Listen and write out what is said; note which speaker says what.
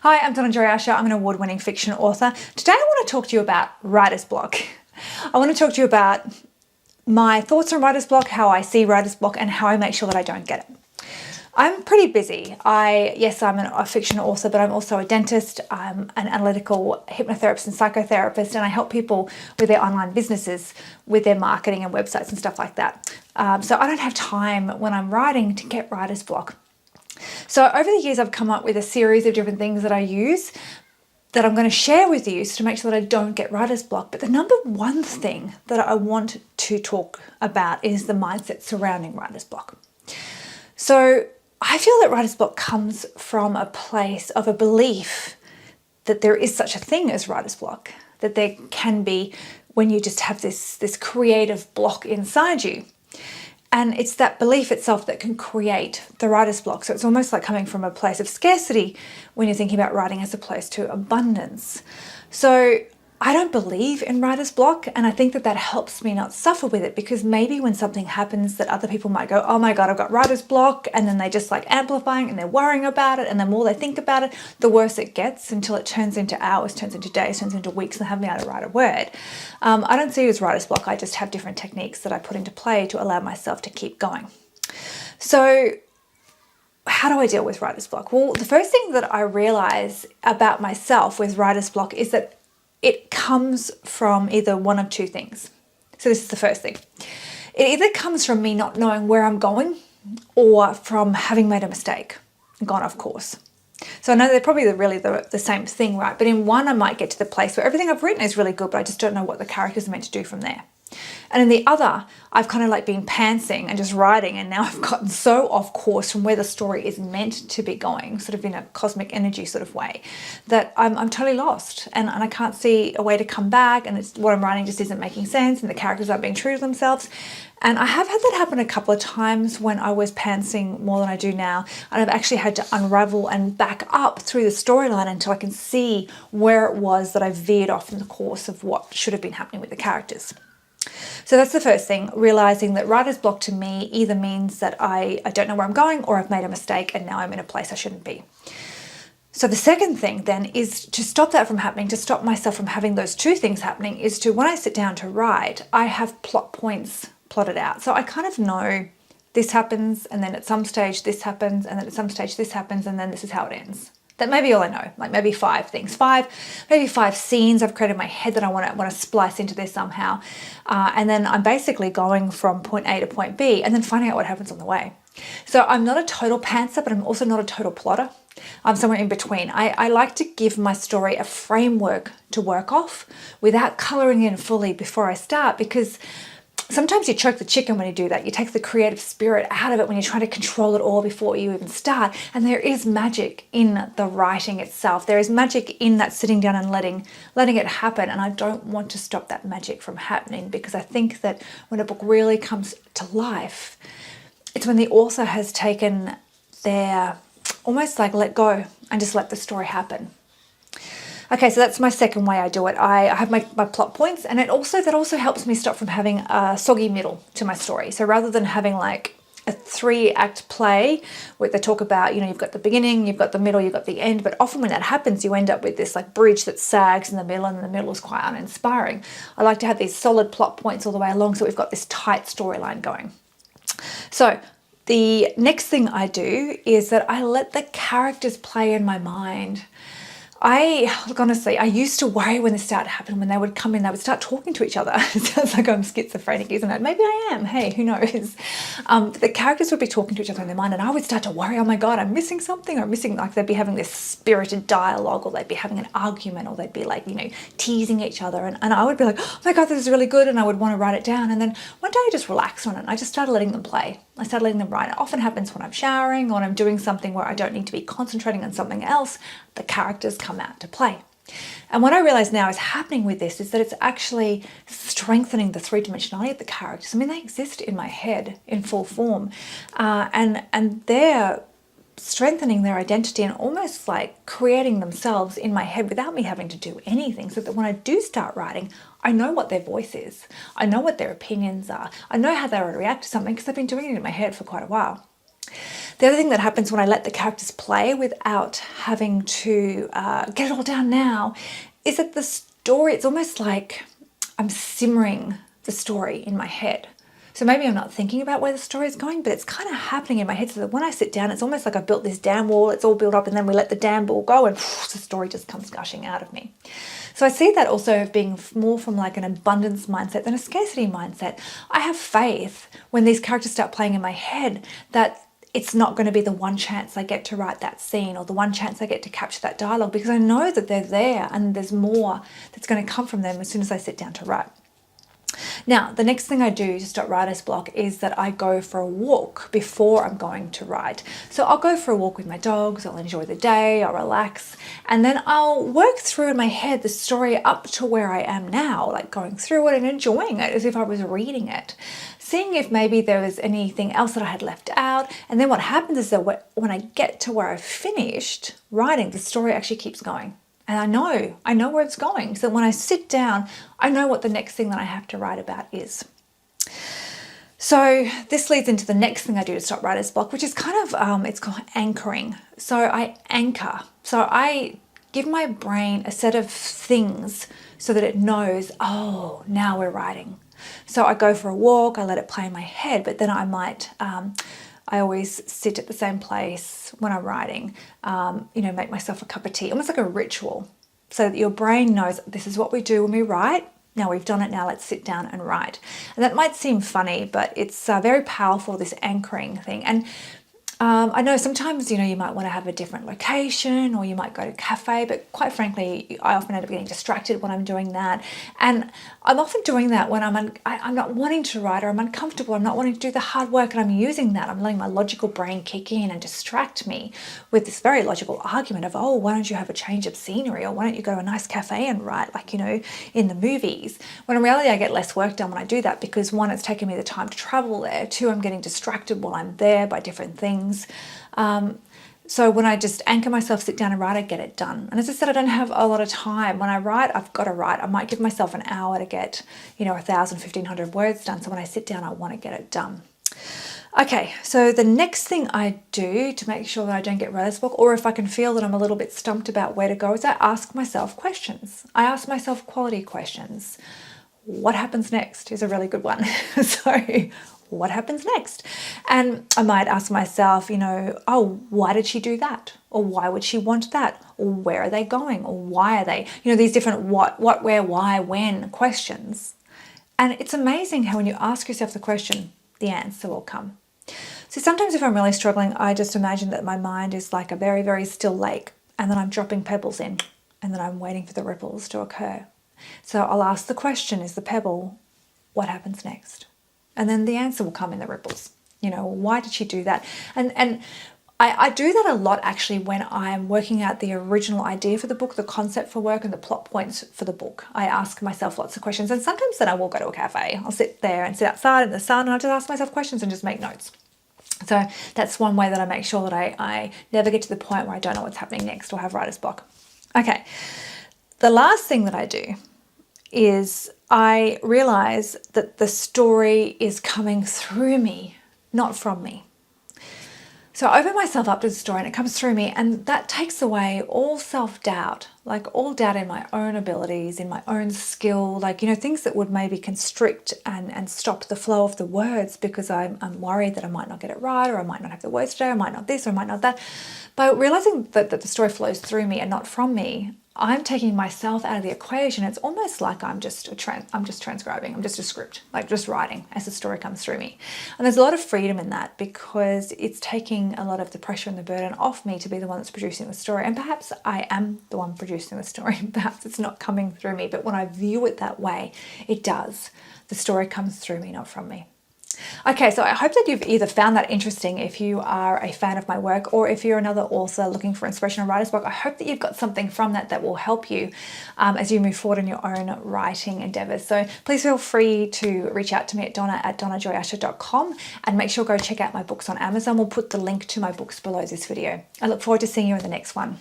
Speaker 1: Hi, I'm Donna Jariasha. I'm an award-winning fiction author. Today I want to talk to you about writer's block. I want to talk to you about my thoughts on writer's block, how I see writer's block, and how I make sure that I don't get it. I'm pretty busy. I'm a fiction author, but I'm also a dentist. I'm an analytical hypnotherapist and psychotherapist, and I help people with their online businesses, with their marketing and websites and stuff like that. So I don't have time when I'm writing to get writer's block. So over the years, I've come up with a series of different things that I use that I'm going to share with you to make sure that I don't get writer's block. But the number one thing that I want to talk about is the mindset surrounding writer's block. So I feel that writer's block comes from a place of a belief that there is such a thing as writer's block, that there can be when you just have this creative block inside you. And it's that belief itself that can create the writer's block. So it's almost like coming from a place of scarcity when you're thinking about writing as opposed to abundance. So I don't believe in writer's block, and I think that helps me not suffer with it, because maybe when something happens that other people might go, oh my God, I've got writer's block, and then they just like amplifying and they're worrying about it, and the more they think about it, the worse it gets, until it turns into hours, turns into days, turns into weeks, and haven't been able to write a word. I don't see it as writer's block. I just have different techniques that I put into play to allow myself to keep going. So how do I deal with writer's block? Well, the first thing that I realize about myself with writer's block is that it comes from either one of two things. So this is the first thing. It either comes from me not knowing where I'm going, or from having made a mistake and gone off course. So I know they're probably really the same thing, right? But in one, I might get to the place where everything I've written is really good, but I just don't know what the characters are meant to do from there. And in the other, I've kind of like been pantsing and just writing, and now I've gotten so off course from where the story is meant to be going, sort of in a cosmic energy sort of way, that I'm totally lost, and I can't see a way to come back, and what I'm writing just isn't making sense, and the characters aren't being true to themselves. And I have had that happen a couple of times when I was pantsing more than I do now, and I've actually had to unravel and back up through the storyline until I can see where it was that I veered off in the course of what should have been happening with the characters. So that's the first thing, realizing that writer's block to me either means that I don't know where I'm going, or I've made a mistake and now I'm in a place I shouldn't be. So the second thing then is to stop that from happening, to stop myself from having those two things happening, is to, when I sit down to write, I have plot points plotted out. So I kind of know this happens, and then at some stage this happens, and then at some stage this happens, and then this is how it ends. That may be all I know, like maybe 5 things, maybe 5 scenes I've created in my head that I want to splice into this somehow. And then I'm basically going from point A to point B and then finding out what happens on the way. So I'm not a total pantser, but I'm also not a total plotter. I'm somewhere in between. I like to give my story a framework to work off without colouring in fully before I start, because sometimes you choke the chicken when you do that. You take the creative spirit out of it when you're trying to control it all before you even start. And there is magic in the writing itself. There is magic in that sitting down and letting it happen. And I don't want to stop that magic from happening, because I think that when a book really comes to life, it's when the author has taken their, almost like let go and just let the story happen. Okay, so that's my second way I do it. I have my plot points, and that also helps me stop from having a soggy middle to my story. So rather than having like a 3-act play where they talk about, you've got the beginning, you've got the middle, you've got the end, but often when that happens, you end up with this like bridge that sags in the middle, and the middle is quite uninspiring. I like to have these solid plot points all the way along, so we've got this tight storyline going. So the next thing I do is that I let the characters play in my mind. Look, honestly, I used to worry when this started happening, when they would come in, they would start talking to each other. It sounds like I'm schizophrenic, isn't it? Maybe I am. Hey, who knows? The characters would be talking to each other in their mind, and I would start to worry, oh my God, I'm missing something. Like they'd be having this spirited dialogue, or they'd be having an argument, or they'd be like, teasing each other. And I would be like, oh my God, this is really good. And I would want to write it down. And then one day I just relaxed on it, and I just started letting them play. I started letting them write. It often happens when I'm showering, or when I'm doing something where I don't need to be concentrating on something else. The characters come out to play. And what I realize now is happening with this is that it's actually strengthening the 3-dimensionality of the characters. I mean, they exist in my head in full form, and they're strengthening their identity and almost like creating themselves in my head without me having to do anything, so that when I do start writing, I know what their voice is. I know what their opinions are. I know how they would react to something, because I've been doing it in my head for quite a while. The other thing that happens when I let the characters play without having to get it all down now is that the story, it's almost like I'm simmering the story in my head. So maybe I'm not thinking about where the story is going, but it's kind of happening in my head so that when I sit down, it's almost like I've built this dam wall, it's all built up, and then we let the dam wall go and the story just comes gushing out of me. So I see that also as being more from like an abundance mindset than a scarcity mindset. I have faith when these characters start playing in my head that it's not going to be the one chance I get to write that scene or the one chance I get to capture that dialogue, because I know that they're there and there's more that's going to come from them as soon as I sit down to write. Now, the next thing I do to stop writer's block is that I go for a walk before I'm going to write. So I'll go for a walk with my dogs, I'll enjoy the day, I'll relax, and then I'll work through in my head the story up to where I am now, like going through it and enjoying it as if I was reading it, seeing if maybe there was anything else that I had left out. And then what happens is that when I get to where I've finished writing, the story actually keeps going. And I know where it's going. So when I sit down, I know what the next thing that I have to write about is. So this leads into the next thing I do to stop writer's block, which is kind of, it's called anchoring. So I anchor. So I give my brain a set of things so that it knows, oh, now we're writing. So I go for a walk, I let it play in my head, but then I might, I always sit at the same place when I'm writing, make myself a cup of tea, almost like a ritual, so that your brain knows this is what we do when we write. Now we've done it, now let's sit down and write. And that might seem funny, but it's very powerful, this anchoring thing. And I know sometimes, you might want to have a different location or you might go to a cafe, but quite frankly, I often end up getting distracted when I'm doing that. And I'm often doing that when I'm not wanting to write, or I'm uncomfortable, I'm not wanting to do the hard work, and I'm using that. I'm letting my logical brain kick in and distract me with this very logical argument of, oh, why don't you have a change of scenery, or why don't you go to a nice cafe and write, like, in the movies. When in reality, I get less work done when I do that, because one, it's taking me the time to travel there. Two, I'm getting distracted while I'm there by different things. So when I just anchor myself, sit down and write, I get it done. And as I said, I don't have a lot of time. When I write, I've got to write. I might give myself an hour to get, 1,000, 1,500 words done. So when I sit down, I want to get it done. Okay, so the next thing I do to make sure that I don't get writer's block, or if I can feel that I'm a little bit stumped about where to go, is I ask myself questions. I ask myself quality questions. What happens next is a really good one. So what happens next? And I might ask myself, oh, why did she do that? Or why would she want that? Or where are they going? Or why are they? These different what, where, why, when questions. And it's amazing how when you ask yourself the question, the answer will come. So sometimes if I'm really struggling, I just imagine that my mind is like a very, very still lake, and then I'm dropping pebbles in, and then I'm waiting for the ripples to occur. So I'll ask the question, is the pebble, what happens next? And then the answer will come in the ripples. Why did she do that? And I do that a lot actually when I'm working out the original idea for the book, the concept for work, and the plot points for the book. I ask myself lots of questions, and sometimes then I will go to a cafe. I'll sit there and sit outside in the sun, and I'll just ask myself questions and just make notes. So that's one way that I make sure that I never get to the point where I don't know what's happening next or have writer's block. Okay, the last thing that I do is I realize that the story is coming through me, not from me. So I open myself up to the story and it comes through me, and that takes away all self-doubt, like all doubt in my own abilities, in my own skill, things that would maybe constrict and stop the flow of the words because I'm worried that I might not get it right, or I might not have the words today, I might not this, or I might not that. By realizing that the story flows through me and not from me, I'm taking myself out of the equation. It's almost like I'm just transcribing. I'm just a script, like just writing as the story comes through me. And there's a lot of freedom in that, because it's taking a lot of the pressure and the burden off me to be the one that's producing the story. And perhaps I am the one producing the story. Perhaps it's not coming through me, but when I view it that way, it does. The story comes through me, not from me. Okay, so I hope that you've either found that interesting if you are a fan of my work, or if you're another author looking for inspiration on writer's block. I hope that you've got something from that will help you as you move forward in your own writing endeavors. So please feel free to reach out to me at donna@donnajoyasher.com, and make sure go check out my books on Amazon. We'll put the link to my books below this video. I look forward to seeing you in the next one.